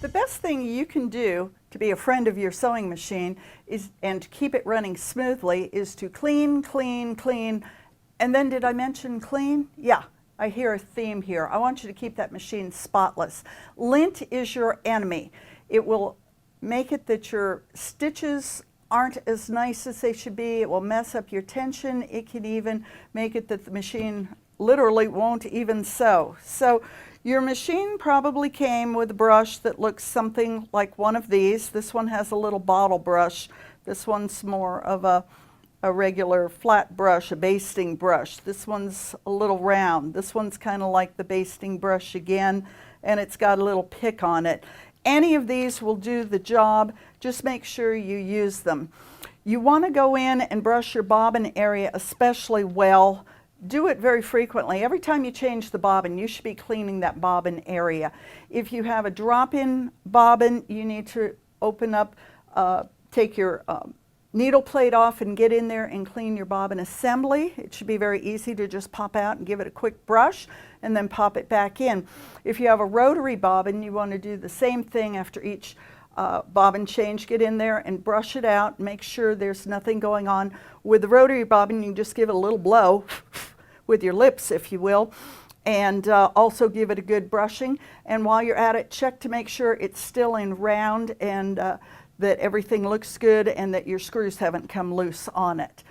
The best thing you can do to be a friend of your sewing machine and to keep it running smoothly is to clean, clean, clean. And then did I mention clean? Yeah, I hear a theme here. I want you to keep that machine spotless. Lint is your enemy. It will make it that your stitches aren't as nice as they should be. It will mess up your tension. It can even make it that the machine literally won't even sew. So your machine probably came with a brush that looks something like one of these. This one has a little bottle brush. This one's more of a regular flat brush, a basting brush. This one's a little round. This one's kind of like the basting brush again, and it's got a little pick on it. Any of these will do the job. Just make sure you use them. You want to go in and brush your bobbin area especially well. Do it very frequently. Every time you change the bobbin, you should be cleaning that bobbin area. If you have a drop-in bobbin, you need to open up, take your needle plate off and get in there and clean your bobbin assembly. It should be very easy to just pop out and give it a quick brush and then pop it back in. If you have a rotary bobbin, you want to do the same thing after each bobbin change. Get in there and brush it out. Make sure there's nothing going on. With the rotary bobbin, you just give it a little blow with your lips, if you will, and also give it a good brushing. And while you're at it, check to make sure it's still in round and that everything looks good and that your screws haven't come loose on it.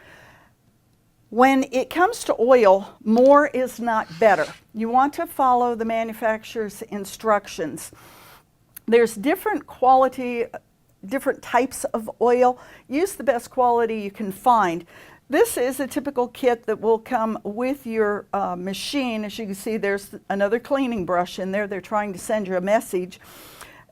When it comes to oil, more is not better. You want to follow the manufacturer's instructions. There's different quality, different types of oil. Use the best quality you can find. This is a typical kit that will come with your machine. As you can see, there's another cleaning brush in there. They're trying to send you a message.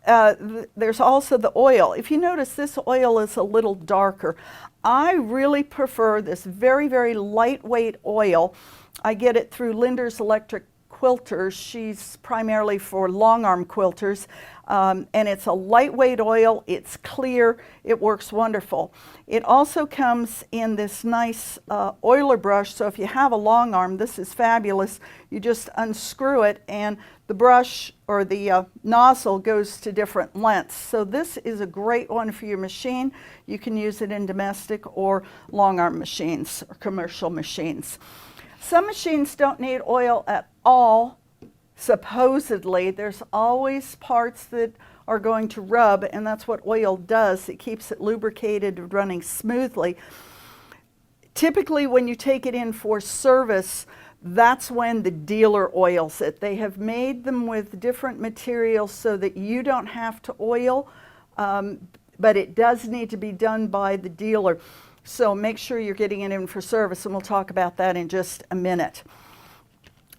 There's also the oil. If you notice, this oil is a little darker. I really prefer this very, very lightweight oil. I get it through Linda's Electric Quilters. She's primarily for long arm quilters. And it's a lightweight oil. It's clear. It works wonderful. It also comes in this nice oiler brush. So if you have a long arm, this is fabulous. You just unscrew it and the brush or the nozzle goes to different lengths. So this is a great one for your machine. You can use it in domestic or long arm machines or commercial machines. Some machines don't need oil at all. Supposedly, there's always parts that are going to rub, and that's what oil does. It keeps it lubricated and running smoothly. Typically, when you take it in for service, that's when the dealer oils it. They have made them with different materials so that you don't have to oil, but it does need to be done by the dealer. So make sure you're getting it in for service, and we'll talk about that in just a minute.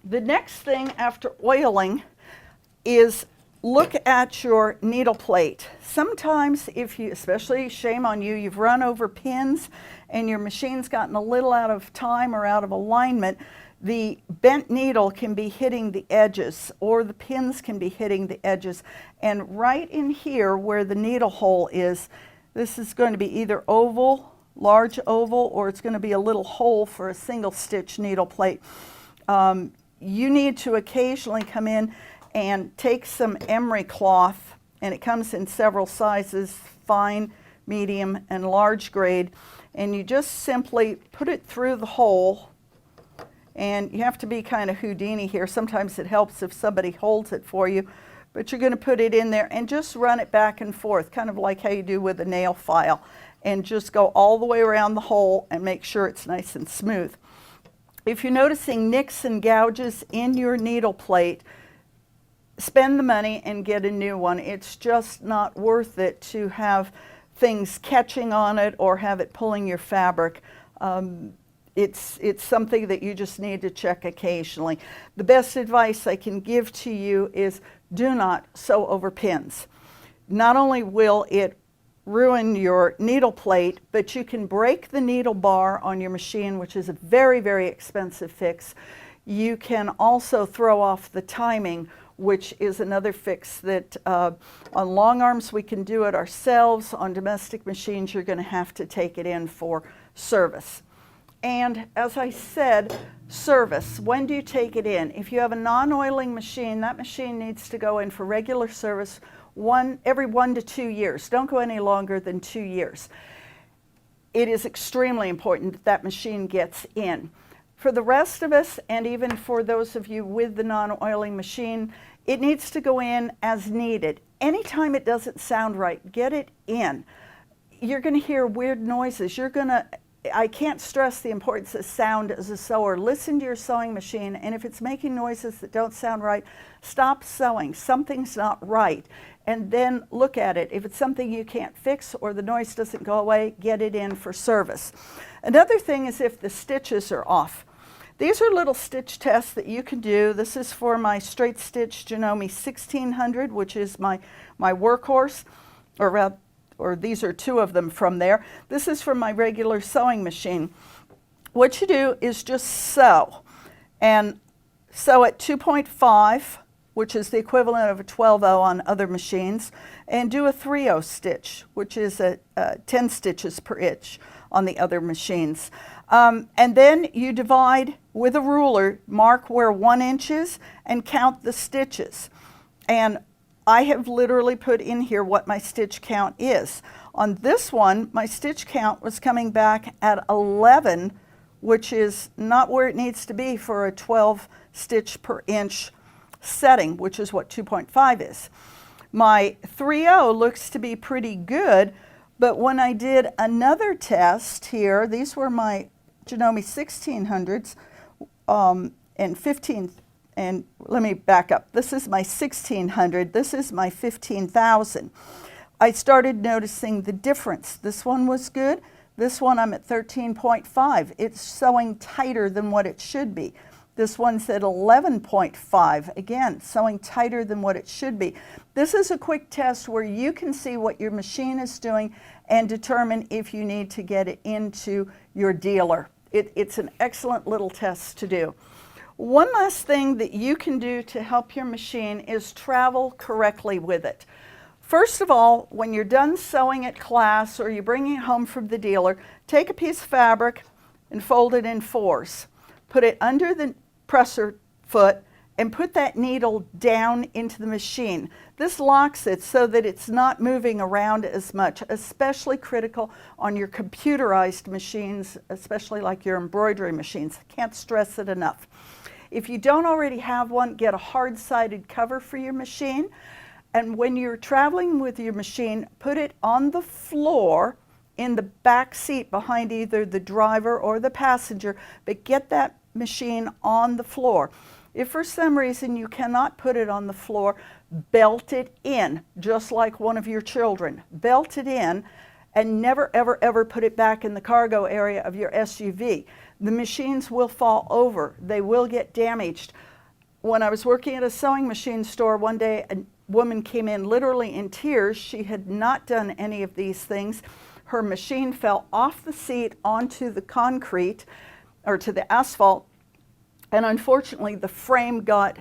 The next thing after oiling is look at your needle plate. Sometimes if you, especially shame on you, you've run over pins and your machine's gotten a little out of time or out of alignment, the bent needle can be hitting the edges or the pins can be hitting the edges. And right in here where the needle hole is, this is going to be either oval, large oval, or it's going to be a little hole for a single stitch needle plate. You need to occasionally come in and take some emery cloth, and it comes in several sizes, fine, medium, and large grade, and you just simply put it through the hole, and you have to be kind of Houdini here. Sometimes it helps if somebody holds it for you, but you're going to put it in there and just run it back and forth, kind of like how you do with a nail file, and just go all the way around the hole and make sure it's nice and smooth. If you're noticing nicks and gouges in your needle plate, spend the money and get a new one. It's just not worth it to have things catching on it or have it pulling your fabric. It's something that you just need to check occasionally. The best advice I can give to you is do not sew over pins. Not only will it ruin your needle plate, but you can break the needle bar on your machine, which is a very, very expensive fix. You can also throw off the timing, which is another fix that on long arms we can do it ourselves. On domestic machines you're going to have to take it in for service. And as I said, service. When do you take it in? If you have a non-oiling machine, that machine needs to go in for regular service every 1 to 2 years. Don't go any longer than 2 years. It is extremely important that that machine gets in. For the rest of us, and even for those of you with the non-oiling machine, it needs to go in as needed. Anytime it doesn't sound right, get it in. You're going to hear weird noises. I can't stress the importance of sound as a sewer. Listen to your sewing machine, and if it's making noises that don't sound right, stop sewing. Something's not right. And then look at it. If it's something you can't fix or the noise doesn't go away, get it in for service. Another thing is if the stitches are off. These are little stitch tests that you can do. This is for my straight stitch Janome 1600, which is my workhorse, or these are two of them from there. This is from my regular sewing machine. What you do is just sew, and sew at 2.5, which is the equivalent of a 12-0 on other machines, and do a 3-0 stitch, which is 10 stitches per inch on the other machines. And then you divide with a ruler, mark where 1 inch is, and count the stitches. And I have literally put in here what my stitch count is. On this one, my stitch count was coming back at 11, which is not where it needs to be for a 12 stitch per inch setting, which is what 2.5 is. My 3.0 looks to be pretty good, but when I did another test here, these were my Janome 1600s and 15, and let me back up. This is my 1600, this is my 15,000. I started noticing the difference. This one was good. This one I'm at 13.5. It's sewing tighter than what it should be. This one's at 11.5. Again, sewing tighter than what it should be. This is a quick test where you can see what your machine is doing and determine if you need to get it into your dealer. It's an excellent little test to do. One last thing that you can do to help your machine is travel correctly with it. First of all, when you're done sewing at class or you're bringing it home from the dealer, take a piece of fabric and fold it in 4s. Put it under the presser foot and put that needle down into the machine. This locks it so that it's not moving around as much, especially critical on your computerized machines, especially like your embroidery machines. Can't stress it enough. If you don't already have one, get a hard-sided cover for your machine. And when you're traveling with your machine, put it on the floor in the back seat behind either the driver or the passenger, but get that machine on the floor. If for some reason you cannot put it on the floor, belt it in, just like one of your children. Belt it in and never, ever, ever put it back in the cargo area of your SUV. The machines will fall over. They will get damaged. When I was working at a sewing machine store one day, a woman came in literally in tears. She had not done any of these things. Her machine fell off the seat onto the concrete or to the asphalt, and unfortunately the frame got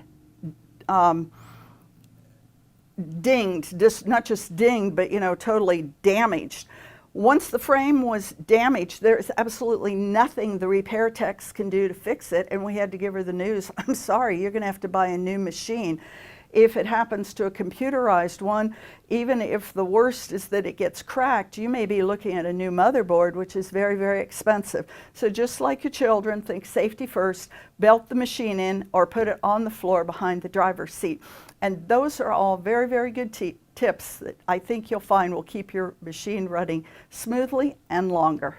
dinged, not just dinged, but totally damaged. Once the frame was damaged, there's absolutely nothing the repair techs can do to fix it, and we had to give her the news, I'm sorry, you're going to have to buy a new machine. If it happens to a computerized one, even if the worst is that it gets cracked, you may be looking at a new motherboard, which is very, very expensive. So just like your children, think safety first, belt the machine in or put it on the floor behind the driver's seat. And those are all very, very good tips that I think you'll find will keep your machine running smoothly and longer.